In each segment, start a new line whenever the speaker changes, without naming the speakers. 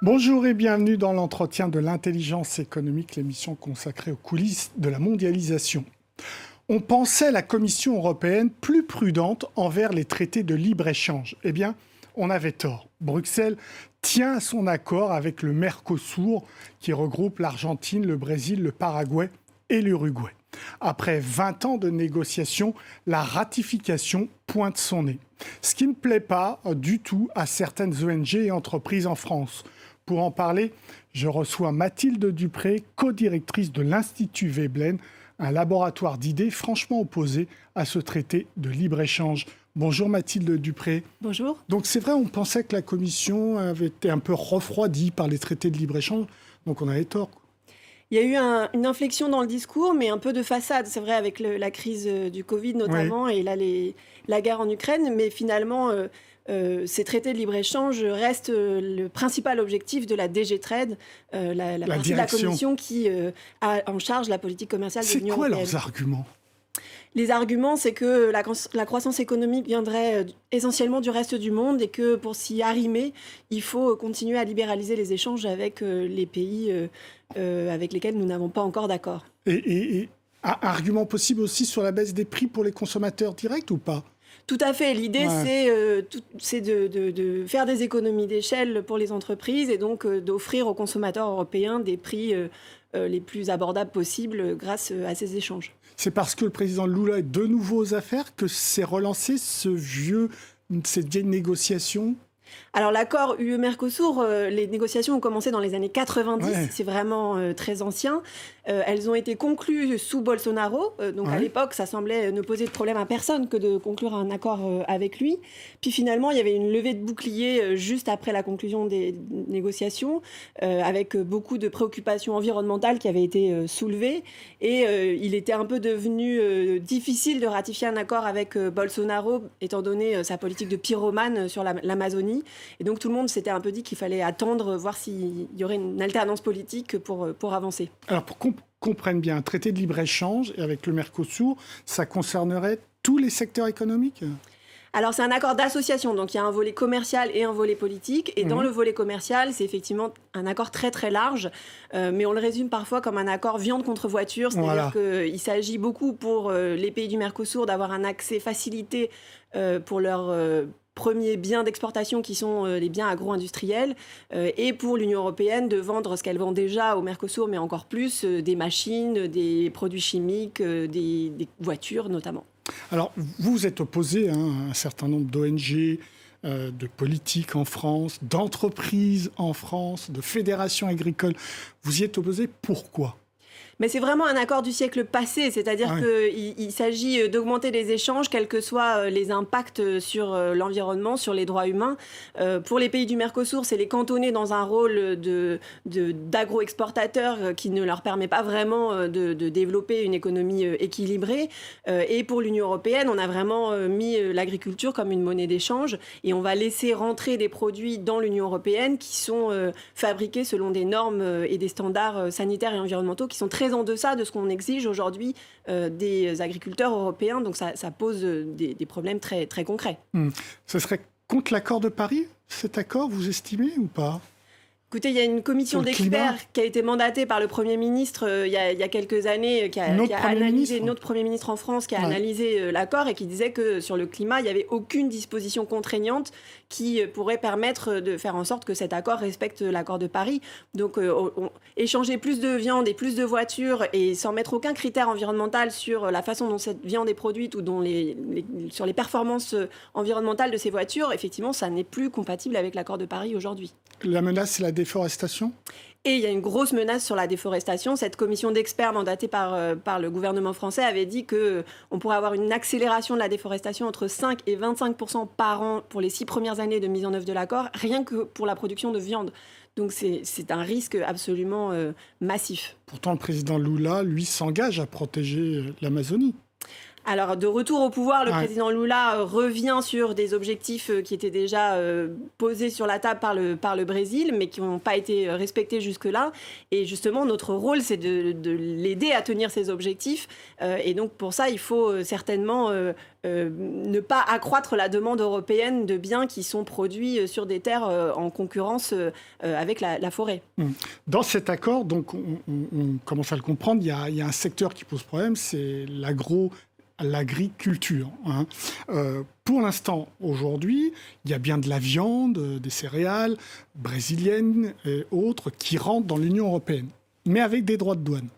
Bonjour et bienvenue dans l'entretien de l'intelligence économique, l'émission consacrée aux coulisses de la mondialisation. On pensait la Commission européenne plus prudente envers les traités de libre-échange. Eh bien, on avait tort. Bruxelles tient à son accord avec le Mercosur, qui regroupe l'Argentine, le Brésil, le Paraguay et l'Uruguay. Après 20 ans de négociations, la ratification pointe son nez. Ce qui ne plaît pas du tout à certaines ONG et entreprises en France. Pour en parler, je reçois Mathilde Dupré, co-directrice de l'Institut Veblen, un laboratoire d'idées franchement opposé à ce traité de libre-échange. Bonjour Mathilde Dupré.
Bonjour.
Donc c'est vrai, on pensait que la Commission avait été un peu refroidie par les traités de libre-échange, donc on avait tort.
Il y a eu une inflexion dans le discours, mais un peu de façade, c'est vrai, avec la crise du Covid notamment, et là la guerre en Ukraine. Mais finalement, ces traités de libre-échange restent le principal objectif de la DG Trade, la partie de la Commission qui a en charge la politique commerciale de l'Union européenne.
C'est quoi leurs arguments ?
Les arguments, c'est que la croissance économique viendrait essentiellement du reste du monde et que pour s'y arrimer, il faut continuer à libéraliser les échanges avec les pays avec lesquels nous n'avons pas encore d'accord.
Et argument possible aussi sur la baisse des prix pour les consommateurs directs ou pas ?
Tout à fait. L'idée, c'est de faire des économies d'échelle pour les entreprises et donc d'offrir aux consommateurs européens des prix les plus abordables possibles grâce à ces échanges.
C'est parce que le président Lula est de nouveau aux affaires que s'est relancé cette vieille négociation ?
Alors l'accord UE-Mercosur, les négociations ont commencé dans les années 90, c'est vraiment très ancien. Elles ont été conclues sous Bolsonaro, donc à l'époque ça semblait ne poser de problème à personne que de conclure un accord avec lui. Puis finalement il y avait une levée de bouclier juste après la conclusion des négociations, avec beaucoup de préoccupations environnementales qui avaient été soulevées. Et il était un peu devenu difficile de ratifier un accord avec Bolsonaro, étant donné sa politique de pyromane sur l'Amazonie. Et donc tout le monde s'était un peu dit qu'il fallait attendre, voir s'il y aurait une alternance politique pour avancer.
Alors pour qu'on comprenne bien, un traité de libre-échange avec le Mercosur, ça concernerait tous les secteurs économiques ?
Alors c'est un accord d'association, donc il y a un volet commercial et un volet politique. Et dans le volet commercial, c'est effectivement un accord très très large, mais on le résume parfois comme un accord viande contre voiture, c'est-à-dire qu'il s'agit beaucoup pour les pays du Mercosur d'avoir un accès facilité pour leurs premiers biens d'exportation qui sont les biens agro-industriels, et pour l'Union européenne de vendre ce qu'elle vend déjà au Mercosur, mais encore plus, des machines, des produits chimiques, des voitures notamment.
Alors, vous êtes opposé à un certain nombre d'ONG, de politiques en France, d'entreprises en France, de fédérations agricoles. Vous y êtes opposé, pourquoi ?
Mais c'est vraiment un accord du siècle passé, c'est-à-dire qu'il s'agit d'augmenter les échanges, quels que soient les impacts sur l'environnement, sur les droits humains. Pour les pays du Mercosur, c'est les cantonner dans un rôle d'agro-exportateurs qui ne leur permet pas vraiment de développer une économie équilibrée. Et pour l'Union européenne, on a vraiment mis l'agriculture comme une monnaie d'échange et on va laisser rentrer des produits dans l'Union européenne qui sont fabriqués selon des normes et des standards sanitaires et environnementaux qui sont très en deçà de ce qu'on exige aujourd'hui des agriculteurs européens. Donc ça pose des problèmes très, très concrets.
Ce serait contre l'accord de Paris, cet accord, vous estimez ou pas ?
Écoutez, il y a une commission d'experts qui a été mandatée par le Premier ministre il y a quelques années, qui a analysé, notre Premier ministre en France, qui a analysé l'accord et qui disait que sur le climat, il n'y avait aucune disposition contraignante qui pourrait permettre de faire en sorte que cet accord respecte l'accord de Paris. Donc, échanger plus de viande et plus de voitures et sans mettre aucun critère environnemental sur la façon dont cette viande est produite ou sur les performances environnementales de ces voitures, effectivement, ça n'est plus compatible avec l'accord de Paris aujourd'hui.
La menace, c'est la déforestation ?
Et il y a une grosse menace sur la déforestation. Cette commission d'experts mandatée par le gouvernement français avait dit qu'on pourrait avoir une accélération de la déforestation entre 5 et 25% par an pour les 6 premières années de mise en œuvre de l'accord, rien que pour la production de viande. Donc c'est un risque absolument massif.
Pourtant, le président Lula, lui, s'engage à protéger l'Amazonie.
Alors, de retour au pouvoir, le président Lula revient sur des objectifs qui étaient déjà posés sur la table par le Brésil, mais qui n'ont pas été respectés jusque-là. Et justement, notre rôle, c'est de l'aider à tenir ces objectifs. Et donc, pour ça, il faut certainement ne pas accroître la demande européenne de biens qui sont produits sur des terres en concurrence avec la forêt.
Dans cet accord, donc, on commence à le comprendre, il y a un secteur qui pose problème, c'est l'agriculture. Pour l'instant, aujourd'hui, il y a bien de la viande, des céréales brésiliennes et autres qui rentrent dans l'Union européenne, mais avec des droits de douane.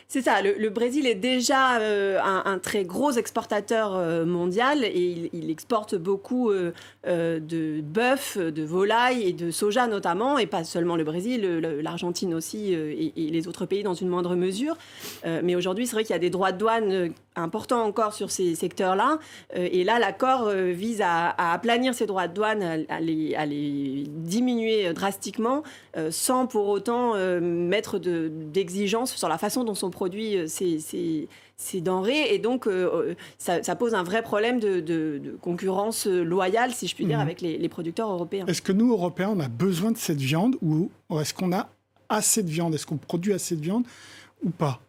C'est ça, le Brésil est déjà un très gros exportateur mondial et il exporte beaucoup de bœuf, de volaille et de soja notamment, et pas seulement le Brésil, l'Argentine aussi et les autres pays dans une moindre mesure. Mais aujourd'hui, c'est vrai qu'il y a des droits de douane importants encore sur ces secteurs-là. Et là, l'accord vise à aplanir ces droits de douane, à les diminuer drastiquement, sans pour autant mettre d'exigences sur la façon dont sont produits ces denrées. Et donc, ça pose un vrai problème de concurrence loyale, si je puis dire, avec les producteurs européens.
Est-ce que nous, Européens, on a besoin de cette viande ou est-ce qu'on a assez de viande? Est-ce qu'on produit assez de viande ou pas?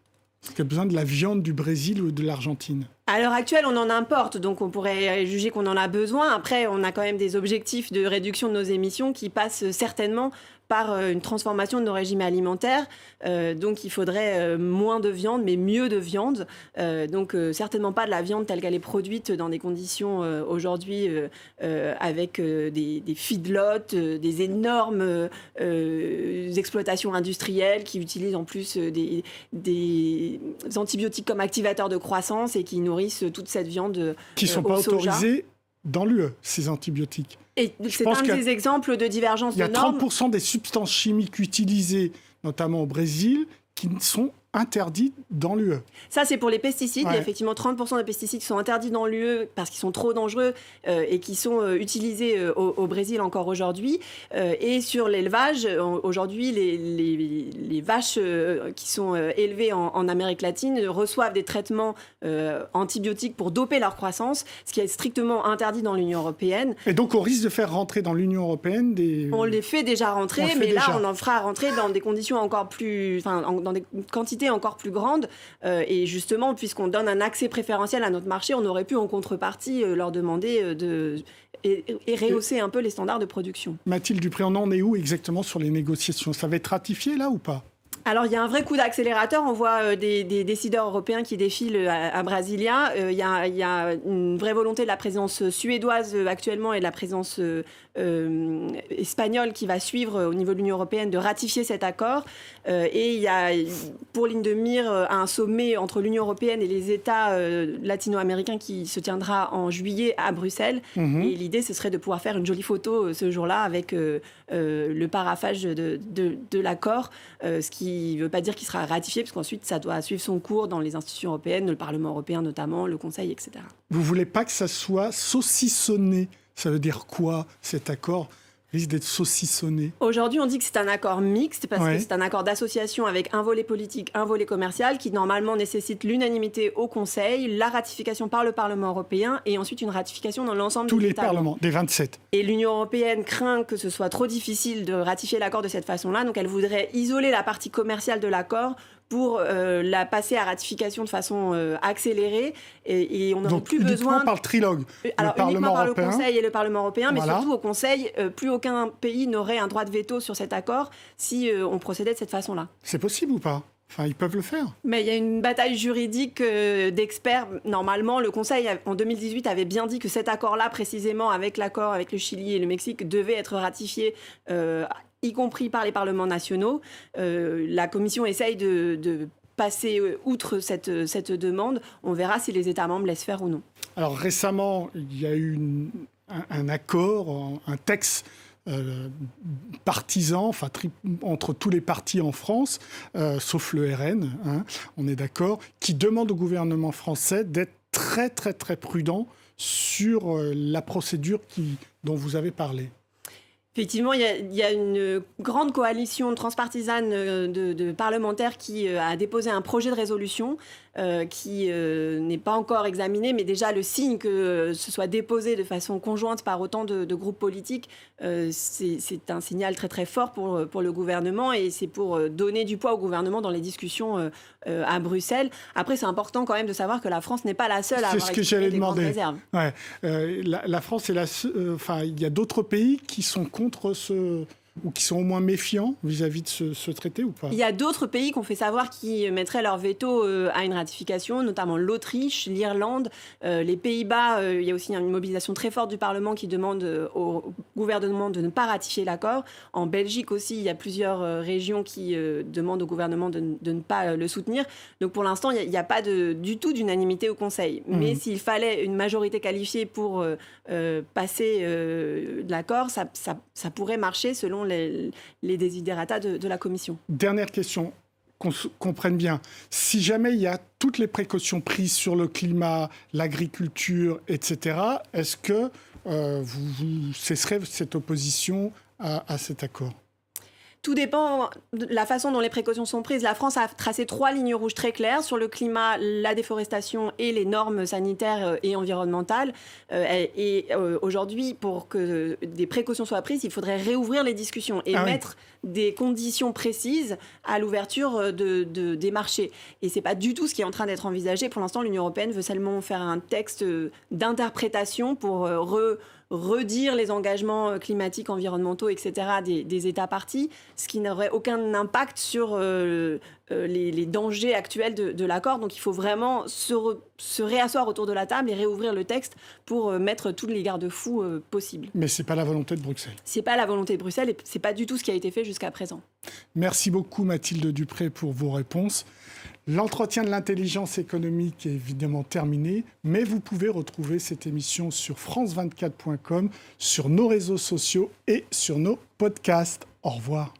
Est-ce qu'il y a besoin de la viande du Brésil ou de l'Argentine?
À l'heure actuelle, on en importe, donc on pourrait juger qu'on en a besoin. Après, on a quand même des objectifs de réduction de nos émissions qui passent certainement par une transformation de nos régimes alimentaires. Donc il faudrait moins de viande, mais mieux de viande. Donc certainement pas de la viande telle qu'elle est produite dans des conditions aujourd'hui avec des feedlots, des énormes exploitations industrielles qui utilisent en plus des antibiotiques comme activateurs de croissance et qui nourrissent toute cette viande
qui ne sont pas autorisés dans l'UE, ces antibiotiques.
Et c'est un des exemples de divergence de normes.
Il y a 30% des substances chimiques utilisées, notamment au Brésil, qui sont interdites dans l'UE.
Ça, c'est pour les pesticides. Il y a effectivement 30% des pesticides qui sont interdits dans l'UE parce qu'ils sont trop dangereux et qui sont utilisés au Brésil encore aujourd'hui. Et sur l'élevage, aujourd'hui, les vaches qui sont élevées en Amérique latine reçoivent des traitements antibiotiques pour doper leur croissance, ce qui est strictement interdit dans l'Union européenne.
Et donc, on risque de faire rentrer dans l'Union européenne des...
On les fait déjà rentrer, mais là, on en fera rentrer dans des conditions encore plus... dans des quantités encore plus grande. Et justement, puisqu'on donne un accès préférentiel à notre marché, on aurait pu en contrepartie leur demander et rehausser un peu les standards de production.
Mathilde Dupré, on en est où exactement sur les négociations? Ça va être ratifié là ou pas?
Alors, il y a un vrai coup d'accélérateur. On voit des décideurs européens qui défilent à Brasilia. Il y a une vraie volonté de la présidence suédoise actuellement et de la présidence espagnole qui va suivre au niveau de l'Union européenne de ratifier cet accord. Et il y a, pour ligne de mire, un sommet entre l'Union européenne et les États latino-américains qui se tiendra en juillet à Bruxelles. Et l'idée, ce serait de pouvoir faire une jolie photo ce jour-là avec le paraphage de l'accord, ce qui ne veut pas dire qu'il sera ratifié, parce qu'ensuite, ça doit suivre son cours dans les institutions européennes, le Parlement européen notamment, le Conseil, etc.
Vous ne voulez pas que ça soit saucissonné? Ça veut dire quoi, cet accord risque d'être saucissonné?
Aujourd'hui, on dit que c'est un accord mixte, parce que c'est un accord d'association avec un volet politique, un volet commercial, qui normalement nécessite l'unanimité au Conseil, la ratification par le Parlement européen, et ensuite une ratification dans l'ensemble des États.
Tous les parlements, des 27.
Et l'Union européenne craint que ce soit trop difficile de ratifier l'accord de cette façon-là, donc elle voudrait isoler la partie commerciale de l'accord pour la passer à ratification de façon accélérée. Et on n'aurait plus besoin...
Uniquement par le trilogue.
Alors, uniquement par le Conseil et le Parlement européen, mais surtout au Conseil, plus aucun pays n'aurait un droit de veto sur cet accord si on procédait de cette façon-là.
C'est possible ou pas? Enfin, ils peuvent le faire.
Mais il y a une bataille juridique d'experts. Normalement, le Conseil, en 2018, avait bien dit que cet accord-là, précisément avec l'accord avec le Chili et le Mexique, devait être ratifié y compris par les parlements nationaux. La Commission essaye de passer outre cette demande. On verra si les États membres laissent faire ou non.
Alors récemment, il y a eu un accord, un texte partisan, entre tous les partis en France, sauf le RN, on est d'accord, qui demande au gouvernement français d'être très très très prudent sur la procédure dont vous avez parlé.
Effectivement, il y a une grande coalition transpartisane de parlementaires qui a déposé un projet de résolution qui n'est pas encore examiné, mais déjà le signe que ce soit déposé de façon conjointe par autant de groupes politiques, c'est un signal très très fort pour le gouvernement, et c'est pour donner du poids au gouvernement dans les discussions à Bruxelles. Après, c'est important quand même de savoir que la France n'est pas la seule à avoir exprimé des grandes réserves.
Ouais. La France est il y a d'autres pays qui sont contre ou qui sont au moins méfiants vis-à-vis de ce traité ou pas ?
Il y a d'autres pays qui ont fait savoir qu'ils mettraient leur veto à une ratification, notamment l'Autriche, l'Irlande, les Pays-Bas. Il y a aussi une mobilisation très forte du Parlement qui demande au gouvernement de ne pas ratifier l'accord. En Belgique aussi, il y a plusieurs régions qui demandent au gouvernement de ne pas le soutenir. Donc pour l'instant, il n'y a pas du tout d'unanimité au Conseil. Mais s'il fallait une majorité qualifiée pour passer l'accord, ça pourrait marcher selon les desiderata de la Commission.
Dernière question, qu'on comprenne bien. Si jamais il y a toutes les précautions prises sur le climat, l'agriculture, etc., est-ce que vous cesserez cette opposition à cet accord ?
Tout dépend de la façon dont les précautions sont prises. La France a tracé 3 lignes rouges très claires sur le climat, la déforestation et les normes sanitaires et environnementales. Aujourd'hui, pour que des précautions soient prises, il faudrait réouvrir les discussions et mettre des conditions précises à l'ouverture des marchés. Et ce n'est pas du tout ce qui est en train d'être envisagé. Pour l'instant, l'Union européenne veut seulement faire un texte d'interprétation pour redire les engagements climatiques, environnementaux, etc. des États parties, ce qui n'aurait aucun impact sur les dangers actuels de l'accord. Donc il faut vraiment se réasseoir autour de la table et réouvrir le texte pour mettre tous les garde-fous possibles.
Mais ce n'est pas la volonté de Bruxelles.
Ce n'est pas la volonté de Bruxelles et ce n'est pas du tout ce qui a été fait jusqu'à présent.
Merci beaucoup Mathilde Dupré pour vos réponses. L'entretien de l'intelligence économique est évidemment terminé, mais vous pouvez retrouver cette émission sur france24.com, sur nos réseaux sociaux et sur nos podcasts. Au revoir.